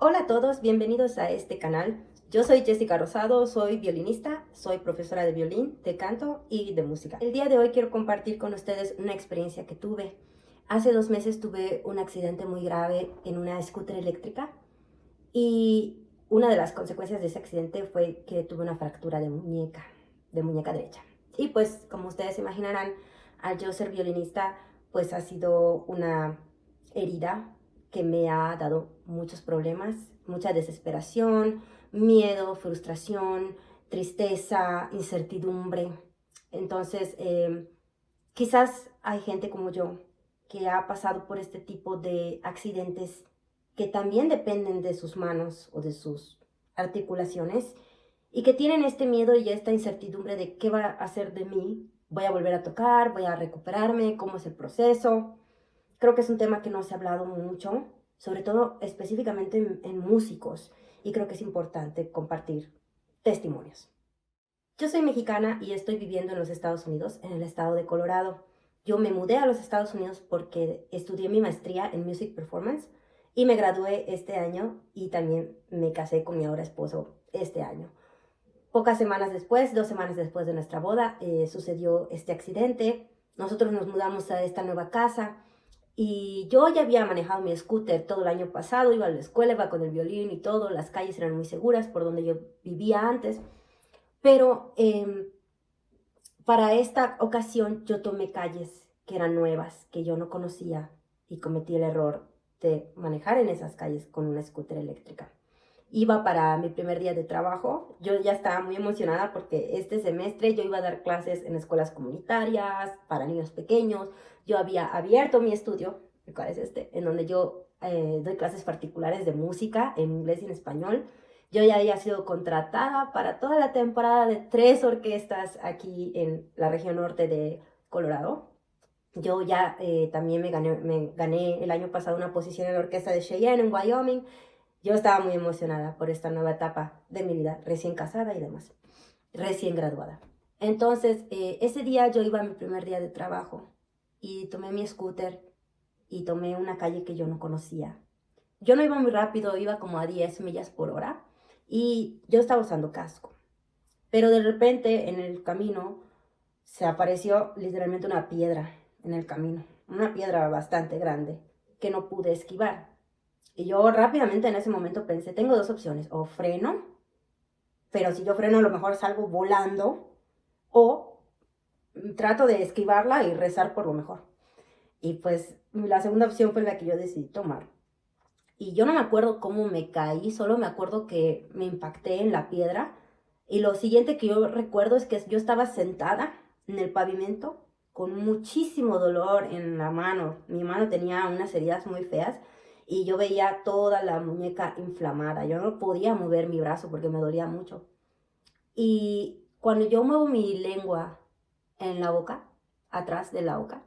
Hola a todos, bienvenidos a este canal. Yo soy Jessica Rosado, soy violinista, soy profesora de violín, de canto y de música. El día de hoy quiero compartir con ustedes una experiencia que tuve. Hace 2 meses tuve un accidente muy grave en una scooter eléctrica y una de las consecuencias de ese accidente fue que tuve una fractura de muñeca derecha. Y pues, como ustedes se imaginarán, al yo ser violinista, pues ha sido una herida que me ha dado muchos problemas, mucha desesperación, miedo, frustración, tristeza, incertidumbre. Entonces, quizás hay gente como yo que ha pasado por este tipo de accidentes que también dependen de sus manos o de sus articulaciones y que tienen este miedo y esta incertidumbre de qué va a hacer de mí, voy a volver a tocar, voy a recuperarme, cómo es el proceso. Creo que es un tema que no se ha hablado mucho, sobre todo específicamente en músicos, y creo que es importante compartir testimonios. Yo soy mexicana y estoy viviendo en los Estados Unidos, en el estado de Colorado. Yo me mudé a los Estados Unidos porque estudié mi maestría en Music Performance y me gradué este año y también me casé con mi ahora esposo este año. Pocas semanas después, 2 semanas después de nuestra boda, sucedió este accidente. Nosotros nos mudamos a esta nueva casa y yo ya había manejado mi scooter todo el año pasado, iba a la escuela, iba con el violín y todo, las calles eran muy seguras por donde yo vivía antes, pero para esta ocasión yo tomé calles que eran nuevas, que yo no conocía y cometí el error de manejar en esas calles con una scooter eléctrica. Iba para mi primer día de trabajo, yo ya estaba muy emocionada porque este semestre yo iba a dar clases en escuelas comunitarias, para niños pequeños. Yo había abierto mi estudio, el cual es en donde yo doy clases particulares de música en inglés y en español. Yo ya había sido contratada para toda la temporada de 3 orquestas aquí en la región norte de Colorado. Yo ya también me gané el año pasado una posición en la orquesta de Cheyenne en Wyoming. Yo estaba muy emocionada por esta nueva etapa de mi vida, recién casada y demás, recién graduada. Entonces, ese día yo iba a mi primer día de trabajo y tomé mi scooter y tomé una calle que yo no conocía. Yo no iba muy rápido, iba como a 10 millas por hora y yo estaba usando casco. Pero de repente en el camino se apareció literalmente una piedra en el camino, una piedra bastante grande que no pude esquivar. Y yo rápidamente en ese momento pensé, tengo dos opciones, o freno, pero si yo freno a lo mejor salgo volando, o trato de esquivarla y rezar por lo mejor. Y pues la segunda opción fue la que yo decidí tomar. Y yo no me acuerdo cómo me caí, solo me acuerdo que me impacté en la piedra. Y lo siguiente que yo recuerdo es que yo estaba sentada en el pavimento con muchísimo dolor en la mano. Mi mano tenía unas heridas muy feas y yo veía toda la muñeca inflamada. Yo no podía mover mi brazo porque me dolía mucho. Y cuando yo muevo mi lengua en la boca, atrás de la boca,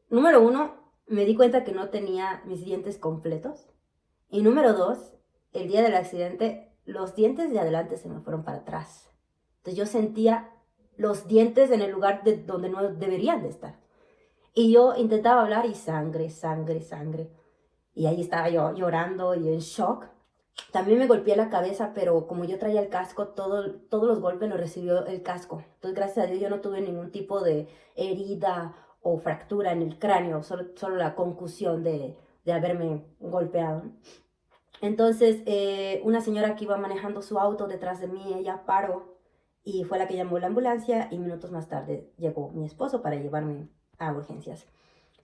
número uno, me di cuenta que no tenía mis dientes completos. Y número dos, el día del accidente, los dientes de adelante se me fueron para atrás. Entonces yo sentía los dientes en el lugar donde no deberían de estar. Y yo intentaba hablar y sangre, sangre, sangre. Y ahí estaba yo llorando y en shock. También me golpeé la cabeza, pero como yo traía el casco, todos los golpes los recibió el casco. Entonces, gracias a Dios, yo no tuve ningún tipo de herida o fractura en el cráneo, solo la concusión de haberme golpeado. Entonces, una señora que iba manejando su auto detrás de mí, ella paró y fue la que llamó la ambulancia y minutos más tarde llegó mi esposo para llevarme a urgencias.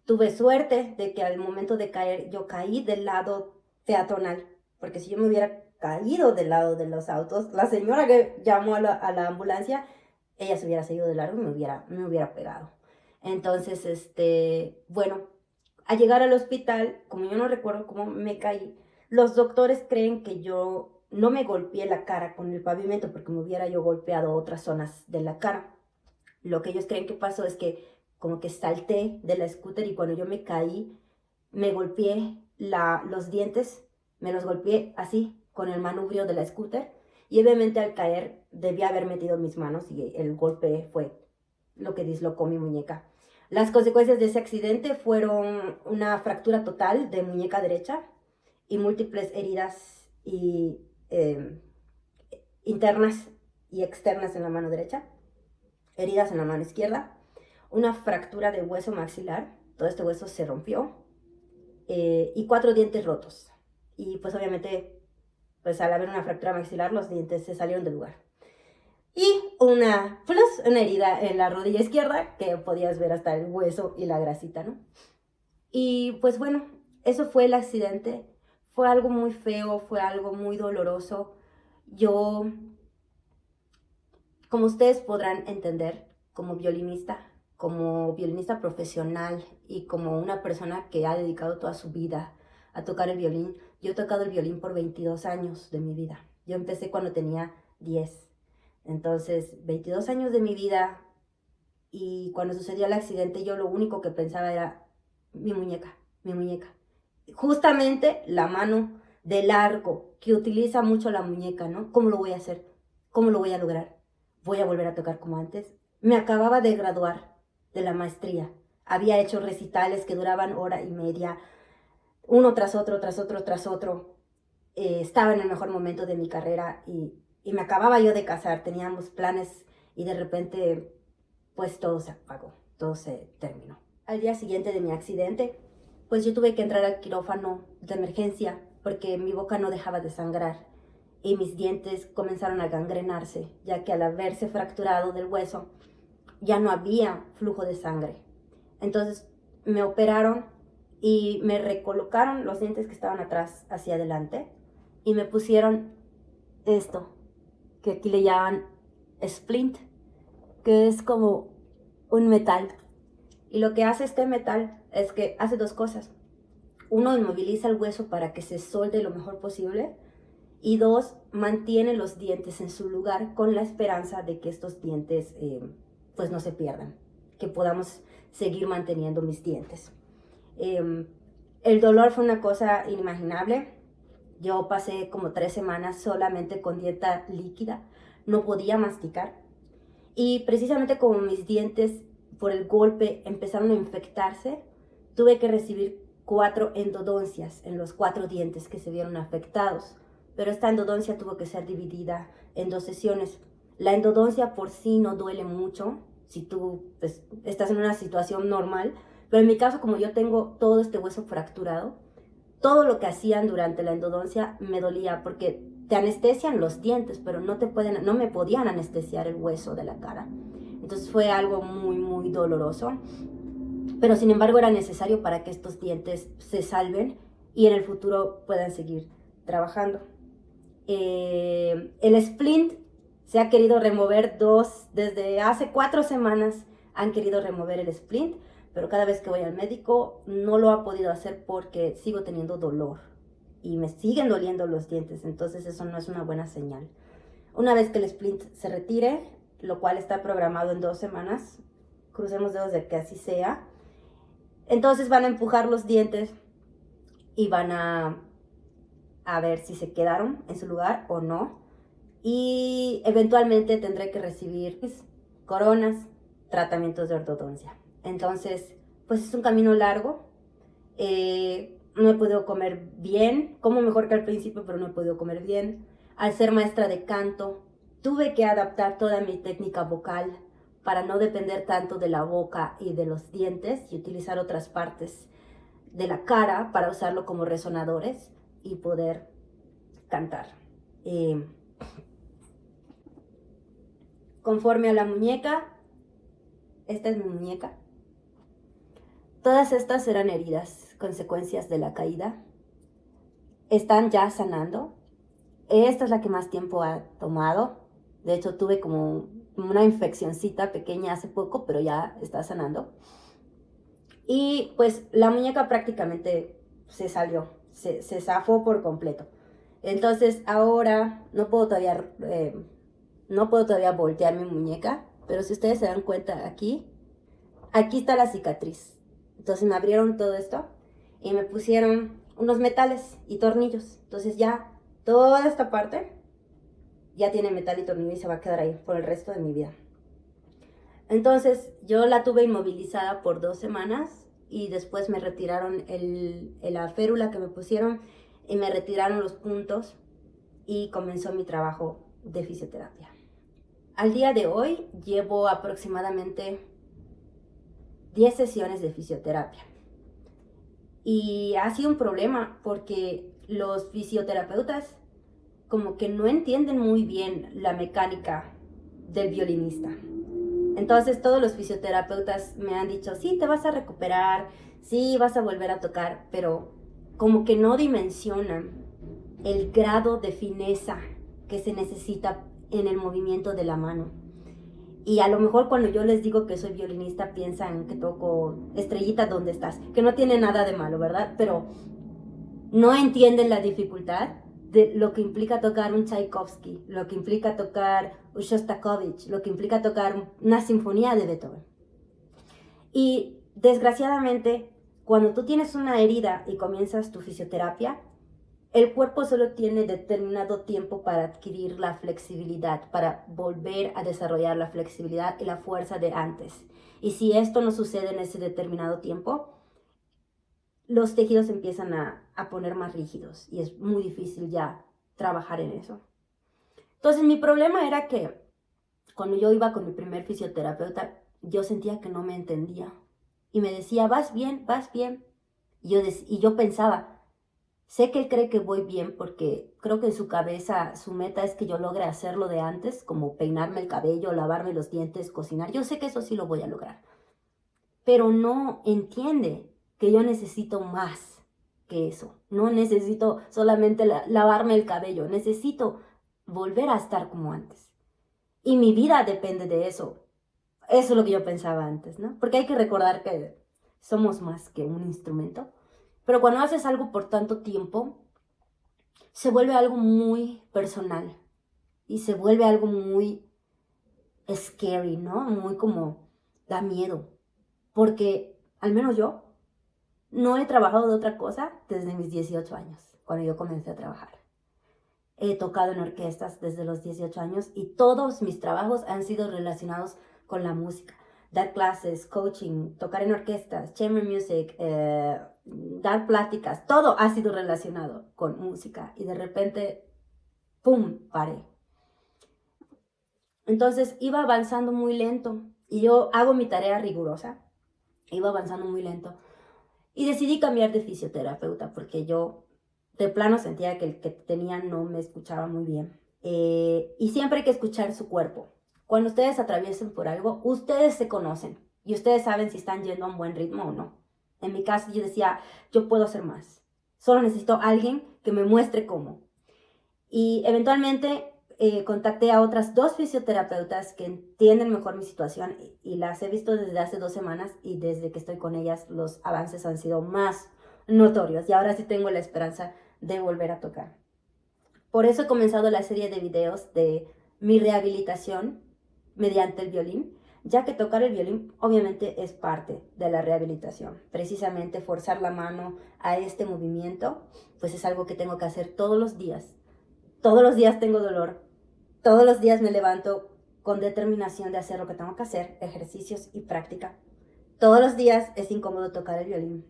Tuve suerte de que al momento de caer yo caí del lado peatonal, porque si yo me hubiera caído del lado de los autos, la señora que llamó a la ambulancia, ella se hubiera seguido de largo y me hubiera pegado. Entonces, bueno, al llegar al hospital, como yo no recuerdo cómo me caí, los doctores creen que yo no me golpeé la cara con el pavimento porque me hubiera yo golpeado otras zonas de la cara. Lo que ellos creen que pasó es que como que salté de la scooter y cuando yo me caí, me golpeé los dientes, me los golpeé así con el manubrio de la scooter y obviamente al caer debía haber metido mis manos y el golpe fue lo que dislocó mi muñeca. Las consecuencias de ese accidente fueron una fractura total de muñeca derecha y múltiples heridas internas y externas en la mano derecha, heridas en la mano izquierda, una fractura de hueso maxilar, todo este hueso se rompió, y 4 dientes rotos. Y pues obviamente, pues al haber una fractura maxilar, los dientes se salieron del lugar. Y una herida en la rodilla izquierda, que podías ver hasta el hueso y la grasita, ¿no? Y pues bueno, eso fue el accidente. Fue algo muy feo, fue algo muy doloroso. Yo, como ustedes podrán entender, como violinista profesional y como una persona que ha dedicado toda su vida a tocar el violín, yo he tocado el violín por 22 años de mi vida. Yo empecé cuando tenía 10. Entonces, 22 años de mi vida, y cuando sucedió el accidente yo lo único que pensaba era mi muñeca, mi muñeca. Justamente la mano del arco, que utiliza mucho la muñeca, ¿no? ¿Cómo lo voy a hacer? ¿Cómo lo voy a lograr? ¿Voy a volver a tocar como antes? Me acababa de graduar de la maestría. Había hecho recitales que duraban hora y media, uno tras otro, tras otro, tras otro. Estaba en el mejor momento de mi carrera y me acababa yo de casar. Teníamos planes y de repente, pues todo se apagó, todo se terminó. Al día siguiente de mi accidente, pues yo tuve que entrar al quirófano de emergencia porque mi boca no dejaba de sangrar y mis dientes comenzaron a gangrenarse, ya que al haberse fracturado del hueso ya no había flujo de sangre. Entonces me operaron y me recolocaron los dientes que estaban atrás hacia adelante y me pusieron esto, que aquí le llaman splint, que es como un metal. Y lo que hace este metal es que hace 2 cosas. Uno, inmoviliza el hueso para que se solde lo mejor posible. Y 2, mantiene los dientes en su lugar con la esperanza de que estos dientes pues no se pierdan, que podamos seguir manteniendo mis dientes. El dolor fue una cosa inimaginable. Yo pasé como 3 semanas solamente con dieta líquida, no podía masticar. Y precisamente como mis dientes por el golpe empezaron a infectarse, tuve que recibir 4 endodoncias en los 4 dientes que se vieron afectados. Pero esta endodoncia tuvo que ser dividida en 2 sesiones. La endodoncia por sí no duele mucho si tú pues, estás en una situación normal, pero en mi caso, como yo tengo todo este hueso fracturado, todo lo que hacían durante la endodoncia me dolía porque te anestesian los dientes, pero no me podían anestesiar el hueso de la cara. Entonces fue algo muy, muy doloroso, pero sin embargo era necesario para que estos dientes se salven y en el futuro puedan seguir trabajando. El splint se ha querido remover desde hace 4 semanas han querido remover el splint, pero cada vez que voy al médico no lo ha podido hacer porque sigo teniendo dolor y me siguen doliendo los dientes, entonces eso no es una buena señal. Una vez que el splint se retire, lo cual está programado en 2 semanas, crucemos dedos de que así sea, entonces van a empujar los dientes y van a ver si se quedaron en su lugar o no. Y eventualmente tendré que recibir coronas, tratamientos de ortodoncia. Entonces, pues es un camino largo. No he podido comer bien, como mejor que al principio, pero no he podido comer bien. Al ser maestra de canto, tuve que adaptar toda mi técnica vocal para no depender tanto de la boca y de los dientes y utilizar otras partes de la cara para usarlo como resonadores y poder cantar. Conforme a la muñeca, esta es mi muñeca. Todas estas eran heridas, consecuencias de la caída. Están ya sanando. Esta es la que más tiempo ha tomado. De hecho, tuve como una infeccioncita pequeña hace poco, pero ya está sanando. Y pues la muñeca prácticamente se salió, se zafó por completo. Entonces ahora no puedo todavía voltear mi muñeca, pero si ustedes se dan cuenta aquí está la cicatriz. Entonces me abrieron todo esto y me pusieron unos metales y tornillos. Entonces ya toda esta parte ya tiene metal y tornillo y se va a quedar ahí por el resto de mi vida. Entonces yo la tuve inmovilizada por 2 semanas y después me retiraron la férula que me pusieron. y me retiraron los puntos y comenzó mi trabajo de fisioterapia. Al día de hoy llevo aproximadamente 10 sesiones de fisioterapia. Y ha sido un problema porque los fisioterapeutas como que no entienden muy bien la mecánica del violinista. Entonces todos los fisioterapeutas me han dicho, sí, te vas a recuperar, sí, vas a volver a tocar, pero como que no dimensionan el grado de fineza que se necesita en el movimiento de la mano. Y a lo mejor cuando yo les digo que soy violinista piensan que toco Estrellita, ¿dónde estás? Que no tiene nada de malo, ¿verdad? Pero no entienden la dificultad de lo que implica tocar un Tchaikovsky, lo que implica tocar un Shostakovich, lo que implica tocar una sinfonía de Beethoven. Y desgraciadamente, cuando tú tienes una herida y comienzas tu fisioterapia, el cuerpo solo tiene determinado tiempo para adquirir la flexibilidad, para volver a desarrollar la flexibilidad y la fuerza de antes. Y si esto no sucede en ese determinado tiempo, los tejidos empiezan a poner más rígidos y es muy difícil ya trabajar en eso. Entonces mi problema era que cuando yo iba con mi primer fisioterapeuta, yo sentía que no me entendía. Y me decía, vas bien, vas bien. Y yo pensaba, sé que él cree que voy bien porque creo que en su cabeza su meta es que yo logre hacerlo de antes, como peinarme el cabello, lavarme los dientes, cocinar. Yo sé que eso sí lo voy a lograr. Pero no entiende que yo necesito más que eso. No necesito solamente lavarme el cabello, necesito volver a estar como antes. Y mi vida depende de eso. Eso es lo que yo pensaba antes, ¿no? Porque hay que recordar que somos más que un instrumento. Pero cuando haces algo por tanto tiempo, se vuelve algo muy personal. Y se vuelve algo muy scary, ¿no? Muy como da miedo. Porque, al menos yo, no he trabajado de otra cosa desde mis 18 años, cuando yo comencé a trabajar. He tocado en orquestas desde los 18 años y todos mis trabajos han sido relacionados con la música. Dar clases, coaching, tocar en orquestas, chamber music, dar pláticas, todo ha sido relacionado con música. Y de repente, ¡pum!, paré. Entonces iba avanzando muy lento y yo hago mi tarea rigurosa. Iba avanzando muy lento. Y decidí cambiar de fisioterapeuta porque yo de plano sentía que el que tenía no me escuchaba muy bien. Y siempre hay que escuchar su cuerpo. Cuando ustedes atraviesen por algo, ustedes se conocen y ustedes saben si están yendo a un buen ritmo o no. En mi caso yo decía, yo puedo hacer más. Solo necesito a alguien que me muestre cómo. Y eventualmente contacté a otras 2 fisioterapeutas que entienden mejor mi situación y las he visto desde hace 2 semanas y desde que estoy con ellas los avances han sido más notorios y ahora sí tengo la esperanza de volver a tocar. Por eso he comenzado la serie de videos de mi rehabilitación mediante el violín, ya que tocar el violín obviamente es parte de la rehabilitación. Precisamente forzar la mano a este movimiento, pues es algo que tengo que hacer todos los días. Todos los días tengo dolor, todos los días me levanto con determinación de hacer lo que tengo que hacer, ejercicios y práctica. Todos los días es incómodo tocar el violín,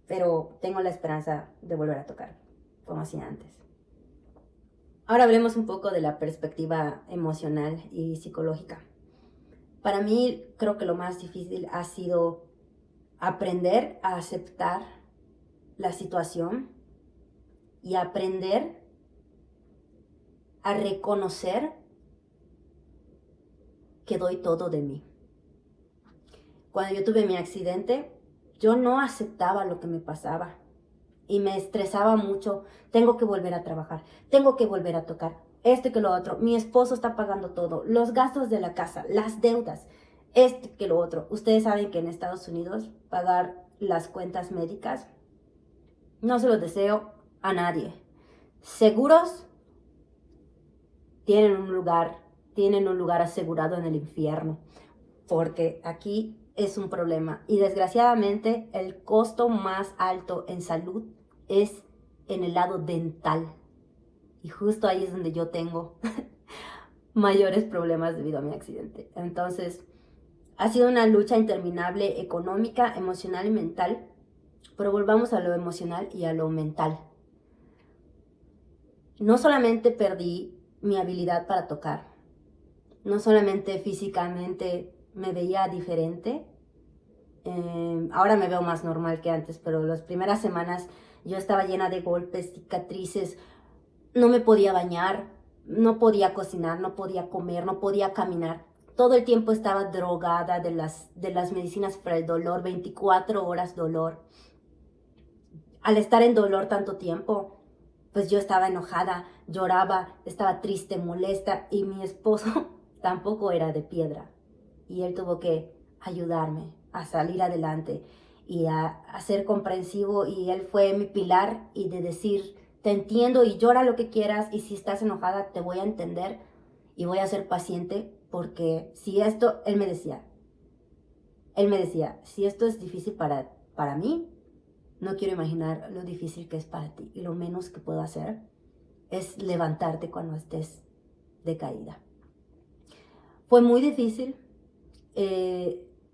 pero tengo la esperanza de volver a tocar, como hacía antes. Ahora hablemos un poco de la perspectiva emocional y psicológica. Para mí, creo que lo más difícil ha sido aprender a aceptar la situación y aprender a reconocer que doy todo de mí. Cuando yo tuve mi accidente, yo no aceptaba lo que me pasaba y me estresaba mucho. Tengo que volver a trabajar, tengo que volver a tocar, esto y que lo otro. Mi esposo está pagando todo, los gastos de la casa, las deudas, esto y que lo otro. Ustedes saben que en Estados Unidos pagar las cuentas médicas no se los deseo a nadie. Seguros tienen un lugar asegurado en el infierno, porque aquí es un problema. Y desgraciadamente el costo más alto en salud es en el lado dental. Y justo ahí es donde yo tengo mayores problemas debido a mi accidente. Entonces, ha sido una lucha interminable económica, emocional y mental. Pero volvamos a lo emocional y a lo mental. no solamente perdí mi habilidad para tocar, no solamente físicamente me veía diferente, ahora me veo más normal que antes, pero las primeras semanas yo estaba llena de golpes, cicatrices, no me podía bañar, no podía cocinar, no podía comer, no podía caminar. Todo el tiempo estaba drogada de las medicinas para el dolor, 24 horas dolor. Al estar en dolor tanto tiempo, pues yo estaba enojada, lloraba, estaba triste, molesta, y mi esposo tampoco era de piedra. Y él tuvo que ayudarme a salir adelante y a ser comprensivo, y él fue mi pilar y de decir, te entiendo y llora lo que quieras, y si estás enojada te voy a entender y voy a ser paciente, porque si esto, él me decía, si esto es difícil para mí, no quiero imaginar lo difícil que es para ti, y lo menos que puedo hacer es levantarte cuando estés decaída. Fue muy difícil.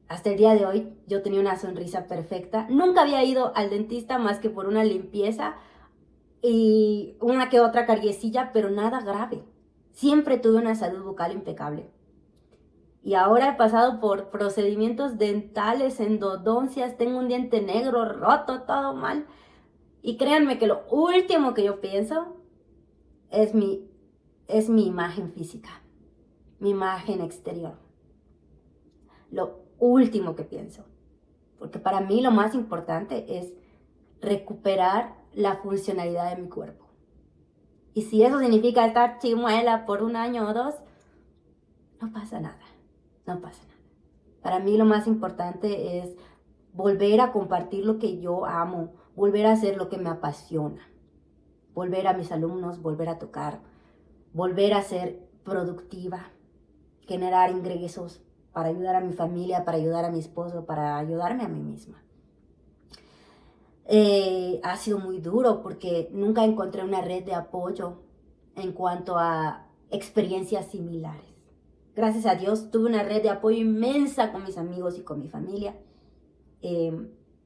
Hasta el día de hoy yo tenía una sonrisa perfecta. Nunca había ido al dentista más que por una limpieza y una que otra cariecilla, pero nada grave. Siempre tuve una salud bucal impecable. Y ahora he pasado por procedimientos dentales, endodoncias, tengo un diente negro, roto, todo mal. Y créanme que lo último que yo pienso es mi imagen física, mi imagen exterior. Lo último que pienso. Porque para mí lo más importante es recuperar la funcionalidad de mi cuerpo. Y si eso significa estar chimuela por 1 año o 2, no pasa nada. No pasa nada. Para mí lo más importante es volver a compartir lo que yo amo, volver a hacer lo que me apasiona, volver a mis alumnos, volver a tocar, volver a ser productiva, generar ingresos para ayudar a mi familia, para ayudar a mi esposo, para ayudarme a mí misma. Ha sido muy duro porque nunca encontré una red de apoyo en cuanto a experiencias similares. Gracias a Dios tuve una red de apoyo inmensa con mis amigos y con mi familia.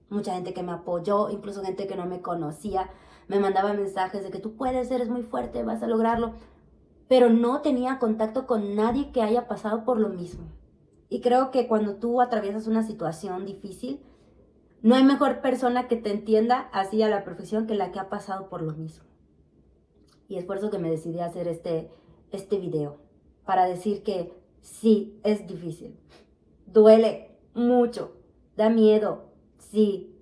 Mucha gente que me apoyó, incluso gente que no me conocía, me mandaba mensajes de que tú puedes, eres muy fuerte, vas a lograrlo. Pero no tenía contacto con nadie que haya pasado por lo mismo. Y creo que cuando tú atraviesas una situación difícil, no hay mejor persona que te entienda así a la perfección que la que ha pasado por lo mismo. Y es por eso que me decidí a hacer este video, para decir que sí, es difícil, duele mucho, da miedo, sí.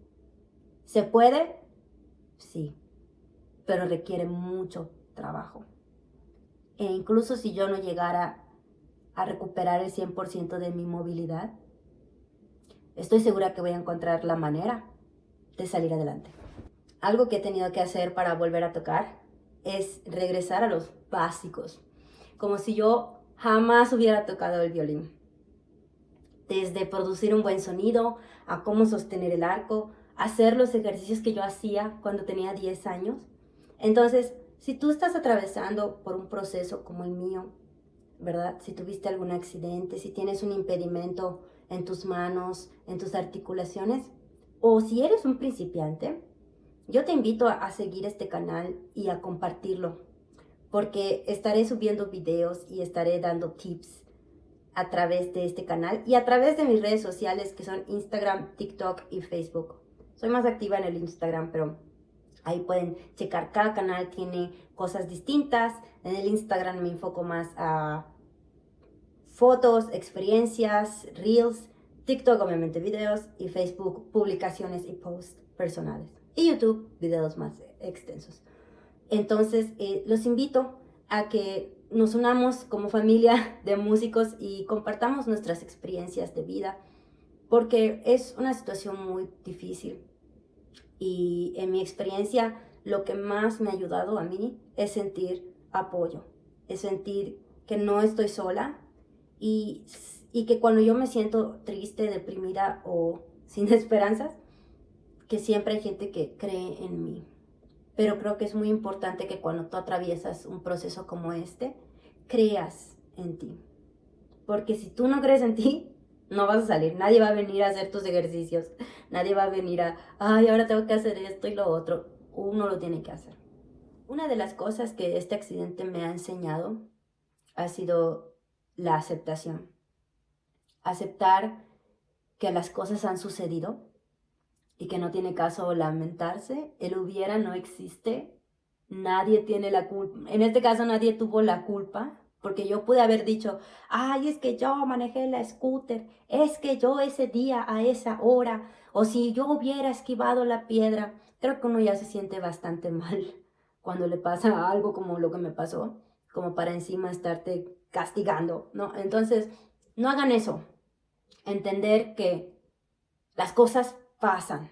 ¿Se puede? Sí, pero requiere mucho trabajo. E incluso si yo no llegara a recuperar el 100% de mi movilidad, estoy segura que voy a encontrar la manera de salir adelante. Algo que he tenido que hacer para volver a tocar es regresar a los básicos, como si yo jamás hubiera tocado el violín. Desde producir un buen sonido, a cómo sostener el arco, hacer los ejercicios que yo hacía cuando tenía 10 años. Entonces, si tú estás atravesando por un proceso como el mío, ¿verdad? Si tuviste algún accidente, si tienes un impedimento en tus manos, en tus articulaciones, o si eres un principiante, yo te invito a seguir este canal y a compartirlo, porque estaré subiendo videos y estaré dando tips a través de este canal y a través de mis redes sociales, que son Instagram, TikTok y Facebook. Soy más activa en el Instagram, pero ahí pueden checar. Cada canal tiene cosas distintas. En el Instagram me enfoco más a fotos, experiencias, reels. TikTok, obviamente, videos. Y Facebook, publicaciones y posts personales. Y YouTube, videos más extensos. Entonces, los invito a que nos unamos como familia de músicos y compartamos nuestras experiencias de vida, porque es una situación muy difícil. Y en mi experiencia, lo que más me ha ayudado a mí es sentir apoyo, es sentir que no estoy sola, y que cuando yo me siento triste, deprimida o sin esperanzas, que siempre hay gente que cree en mí. Pero creo que es muy importante que cuando tú atraviesas un proceso como este, creas en ti. Porque si tú no crees en ti, no vas a salir. Nadie va a venir a hacer tus ejercicios. Nadie va a venir ay, ahora tengo que hacer esto y lo otro. Uno lo tiene que hacer. Una de las cosas que este accidente me ha enseñado ha sido la aceptación. Aceptar que las cosas han sucedido y que no tiene caso lamentarse. El hubiera no existe. Nadie tiene la culpa. En este caso nadie tuvo la culpa, porque yo pude haber dicho, ay, es que yo manejé la scooter, es que yo ese día a esa hora, o si yo hubiera esquivado la piedra. Creo que uno ya se siente bastante mal cuando le pasa algo como lo que me pasó, como para encima estarte castigando, ¿no? Entonces, no hagan eso. Entender que las cosas pasan.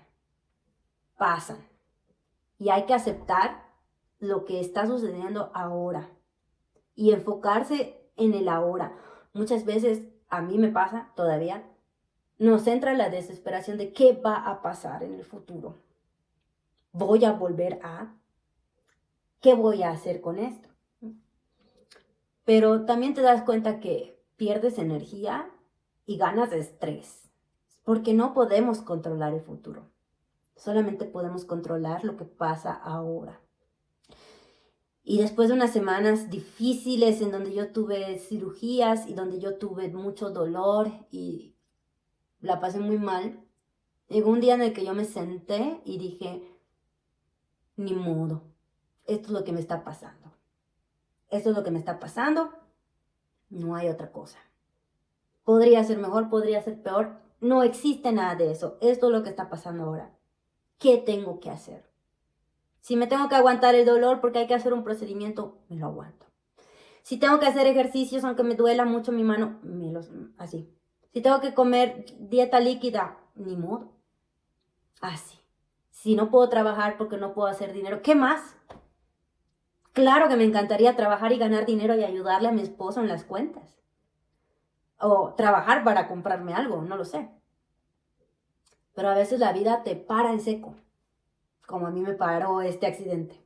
Y hay que aceptar lo que está sucediendo ahora y enfocarse en el ahora. Muchas veces, a mí me pasa todavía, nos entra la desesperación de qué va a pasar en el futuro. ¿Voy a volver a? ¿Qué voy a hacer con esto? Pero también te das cuenta que pierdes energía y ganas de estrés, porque no podemos controlar el futuro. Solamente podemos controlar lo que pasa ahora. Y después de unas semanas difíciles en donde yo tuve cirugías y donde yo tuve mucho dolor y la pasé muy mal, llegó un día en el que yo me senté y dije, ni modo, esto es lo que me está pasando. Esto es lo que me está pasando, no hay otra cosa. Podría ser mejor, podría ser peor, no existe nada de eso. Esto es lo que está pasando ahora. ¿Qué tengo que hacer? Si me tengo que aguantar el dolor porque hay que hacer un procedimiento, me lo aguanto. Si tengo que hacer ejercicios, aunque me duela mucho mi mano, así. Si tengo que comer dieta líquida, ni modo. Así. Si no puedo trabajar porque no puedo hacer dinero, ¿qué más? Claro que me encantaría trabajar y ganar dinero y ayudarle a mi esposo en las cuentas. O trabajar para comprarme algo, no lo sé. Pero a veces la vida te para en seco, como a mí me paró este accidente.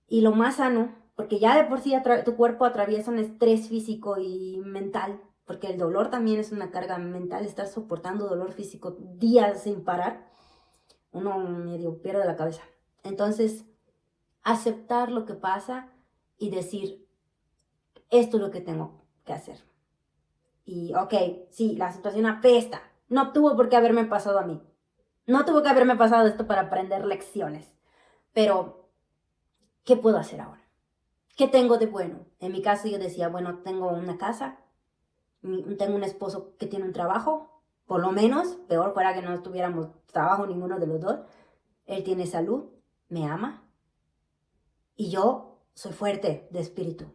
Y lo más sano, porque ya de por sí tu cuerpo atraviesa un estrés físico y mental, porque el dolor también es una carga mental, estar soportando dolor físico días sin parar, uno medio pierde la cabeza. Entonces, aceptar lo que pasa y decir, esto es lo que tengo que hacer. Y ok, sí, la situación apesta, no tuvo por qué haberme pasado a mí, no tuvo que haberme pasado esto para aprender lecciones, pero ¿qué puedo hacer ahora? ¿Qué tengo de bueno? En mi caso yo decía, bueno, tengo una casa, tengo un esposo que tiene un trabajo, por lo menos, peor fuera que no tuviéramos trabajo ninguno de los dos. Él tiene salud, me ama y yo soy fuerte de espíritu.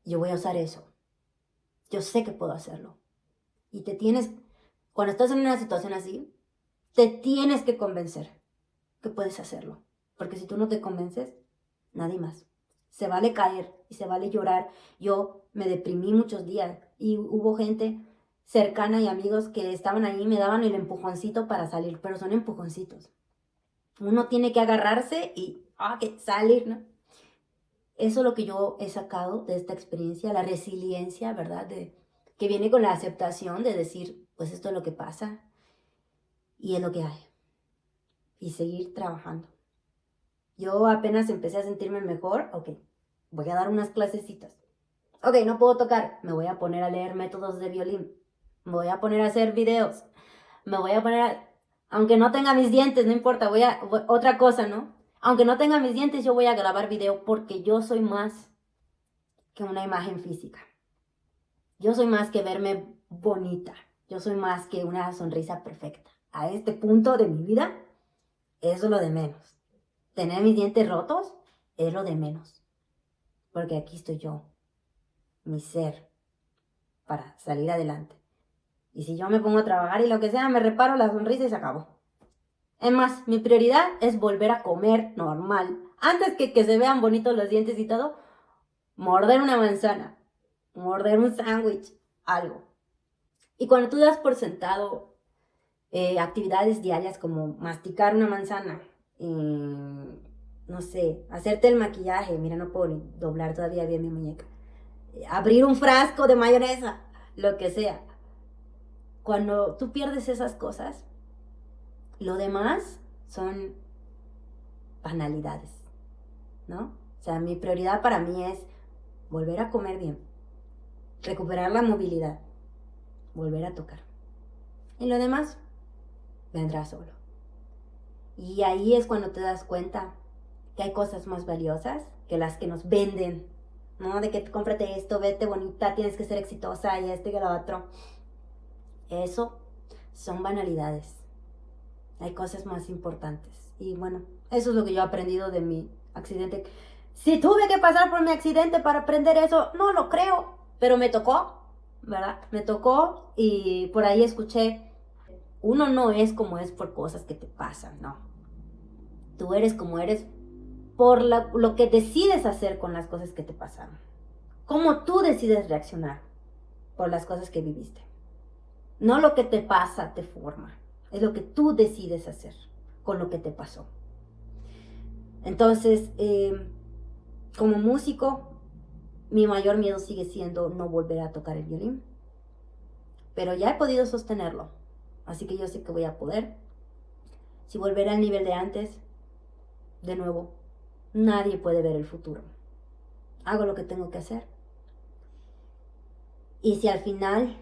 Yo voy a usar eso. Yo sé que puedo hacerlo. Y cuando estás en una situación así, te tienes que convencer que puedes hacerlo. Porque si tú no te convences, nadie más. Se vale caer y se vale llorar. Yo me deprimí muchos días y hubo gente cercana y amigos que estaban ahí y me daban el empujoncito para salir, pero son empujoncitos. Uno tiene que agarrarse y que salir, ¿no? Eso es lo que yo he sacado de esta experiencia, la resiliencia, ¿verdad? Que viene con la aceptación de decir, pues esto es lo que pasa y es lo que hay. Y seguir trabajando. Yo apenas empecé a sentirme mejor, ok, voy a dar unas clasecitas. Ok, no puedo tocar, me voy a poner a leer métodos de violín. Me voy a poner a hacer videos. Me voy a poner aunque no tenga mis dientes, no importa, otra cosa, ¿no? Aunque no tenga mis dientes, yo voy a grabar video porque yo soy más que una imagen física. Yo soy más que verme bonita. Yo soy más que una sonrisa perfecta. A este punto de mi vida, eso es lo de menos. Tener mis dientes rotos es lo de menos. Porque aquí estoy yo, mi ser, para salir adelante. Y si yo me pongo a trabajar y lo que sea, me reparo la sonrisa y se acabó. Es más, mi prioridad es volver a comer normal. Antes que se vean bonitos los dientes y todo, morder una manzana, morder un sándwich, algo. Y cuando tú das por sentado actividades diarias como masticar una manzana, no sé, hacerte el maquillaje, mira, no puedo ni doblar todavía bien mi muñeca, abrir un frasco de mayonesa, lo que sea. Cuando tú pierdes esas cosas, lo demás son banalidades. ¿no? O sea, mi prioridad para mí es volver a comer bien, recuperar la movilidad, volver a tocar. Y lo demás vendrá solo. Y ahí es cuando te das cuenta que hay cosas más valiosas que las que nos venden, ¿no? De que cómprate esto, vete bonita, tienes que ser exitosa y esto y lo otro. Eso son banalidades. Hay cosas más importantes. Y bueno, eso es lo que yo he aprendido de mi accidente. Si tuve que pasar por mi accidente para aprender eso, no lo creo, pero me tocó, ¿verdad? Me tocó y por ahí escuché, uno no es como es por cosas que te pasan, no. Tú eres como eres por lo que decides hacer con las cosas que te pasaron. Cómo tú decides reaccionar por las cosas que viviste. No lo que te pasa te forma, es lo que tú decides hacer con lo que te pasó. Entonces, como músico, mi mayor miedo sigue siendo no volver a tocar el violín. Pero ya he podido sostenerlo, así que yo sé que voy a poder. Si volveré al nivel de antes, de nuevo, nadie puede ver el futuro. Hago lo que tengo que hacer. Y si al final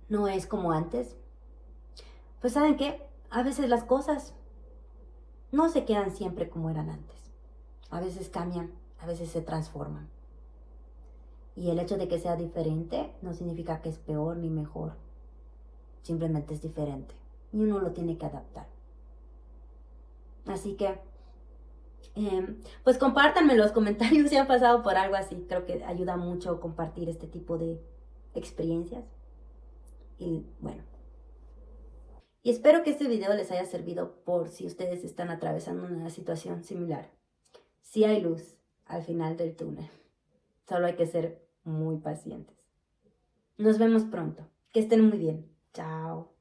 no es como antes, pues ¿saben qué? A veces las cosas no se quedan siempre como eran antes. A veces cambian, a veces se transforman. Y el hecho de que sea diferente no significa que es peor ni mejor. Simplemente es diferente. Y uno lo tiene que adaptar. Así que, pues compártanme en los comentarios si han pasado por algo así. Creo que ayuda mucho compartir este tipo de experiencias. Y bueno. Y espero que este video les haya servido por si ustedes están atravesando una situación similar. Sí hay luz al final del túnel. Solo hay que ser muy pacientes. Nos vemos pronto. Que estén muy bien. Chao.